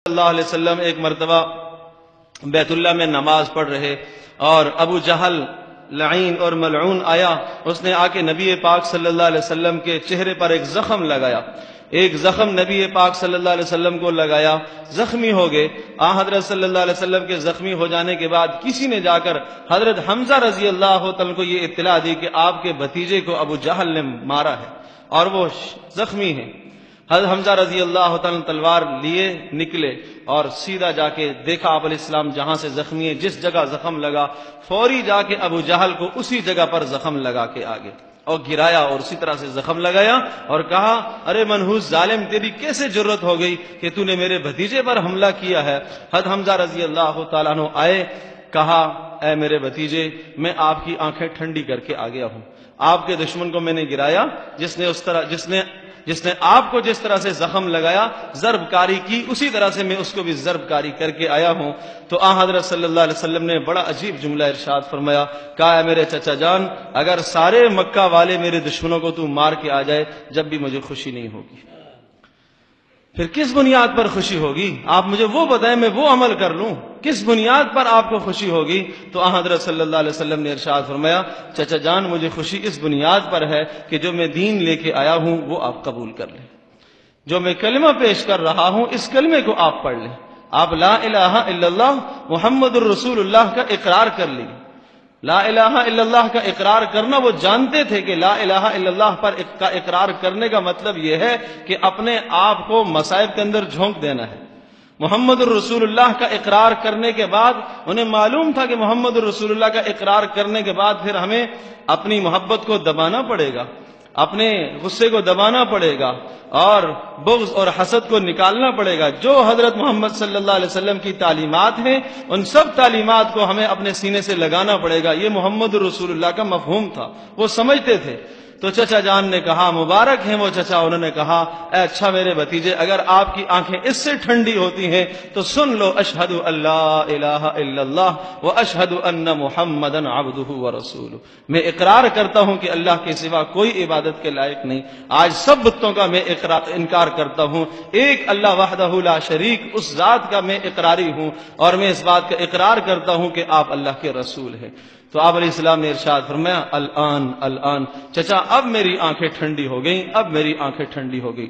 اللہ علیہ وسلم ایک مرتبہ بیت اللہ میں نماز پڑھ رہے اور ابو جہل لعین اور ملعون آیا. اس نے آ کے نبی پاک صلی اللہ علیہ وسلم کے چہرے پر ایک زخم لگایا. ایک زخم نبی پاک صلی اللہ علیہ وسلم کو لگایا, زخمی ہو گئے. حضرت صلی اللہ علیہ وسلم کے زخمی ہو جانے کے بعد کسی نے جا کر حضرت حمزہ رضی اللہ تعالیٰ کو یہ اطلاع دی کہ آپ کے بھتیجے کو ابو جہل نے مارا ہے اور وہ زخمی ہیں. حضرت حمزہ رضی اللہ تعالیٰ تلوار لیے نکلے اور سیدھا جا کے دیکھا آپ علیہ السلام جہاں سے زخمی ہے, جس جگہ زخم لگا فوری جا کے ابو جہل کو اسی جگہ پر زخم لگا کے آگے اور گرایا اور اسی طرح سے زخم لگایا اور کہا ارے منحوس ظالم, تیری کیسے جرت ہو گئی کہ تو نے میرے بھتیجے پر حملہ کیا ہے. حضرت حمزہ رضی اللہ تعالیٰ عنہ آئے, کہا اے میرے بھتیجے میں آپ کی آنکھیں ٹھنڈی کر کے آ گیا ہوں. آپ کے دشمن کو میں نے گرایا, جس نے آپ کو جس طرح سے زخم لگایا ضرب کاری کی, اسی طرح سے میں اس کو بھی ضرب کاری کر کے آیا ہوں. تو حضرت صلی اللہ علیہ وسلم نے بڑا عجیب جملہ ارشاد فرمایا, کہا ہے میرے چچا جان اگر سارے مکہ والے میرے دشمنوں کو تو مار کے آ جائے جب بھی مجھے خوشی نہیں ہوگی. پھر کس بنیاد پر خوشی ہوگی؟ آپ مجھے وہ بتائیں, میں وہ عمل کر لوں. کس بنیاد پر آپ کو خوشی ہوگی؟ تو حضرت صلی اللہ علیہ وسلم نے ارشاد فرمایا, چچا جان مجھے خوشی اس بنیاد پر ہے کہ جو میں دین لے کے آیا ہوں وہ آپ قبول کر لیں. جو میں کلمہ پیش کر رہا ہوں اس کلمے کو آپ پڑھ لیں. آپ لا الہ الا اللہ محمد الرسول اللہ کا اقرار کر لیں. لا الہ الا اللہ کا اقرار کرنا, وہ جانتے تھے کہ لا الہ الا اللہ پر کا اقرار کرنے کا مطلب یہ ہے کہ اپنے آپ کو مصائب کے اندر جھونک دینا ہے. محمد الرسول اللہ کا اقرار کرنے کے بعد انہیں معلوم تھا کہ محمد الرسول اللہ کا اقرار کرنے کے بعد پھر ہمیں اپنی محبت کو دبانا پڑے گا, اپنے غصے کو دبانا پڑے گا اور بغض اور حسد کو نکالنا پڑے گا. جو حضرت محمد صلی اللہ علیہ وسلم کی تعلیمات ہیں ان سب تعلیمات کو ہمیں اپنے سینے سے لگانا پڑے گا. یہ محمد رسول اللہ کا مفہوم تھا, وہ سمجھتے تھے. تو چچا جان نے کہا, مبارک ہیں وہ چچا, انہوں نے کہا اے اچھا میرے بھتیجے اگر آپ کی آنکھیں اس سے ٹھنڈی ہوتی ہیں تو سن لو, اشہد اللہ الہ الا اللہ و اشہد ان محمدن عبدہ ورسولہ. میں اقرار کرتا ہوں کہ اللہ کے سوا کوئی عبادت کے لائق نہیں. آج سب بتوں کا میں انکار کرتا ہوں, ایک اللہ وحدہ لا شریک اس ذات کا میں اقراری ہوں اور میں اس بات کا اقرار کرتا ہوں کہ آپ اللہ کے رسول ہیں. تو آپ علیہ السلام نے ارشاد فرمایا, الآن چچا اب میری آنکھیں ٹھنڈی ہو گئیں, اب میری آنکھیں ٹھنڈی ہو گئی.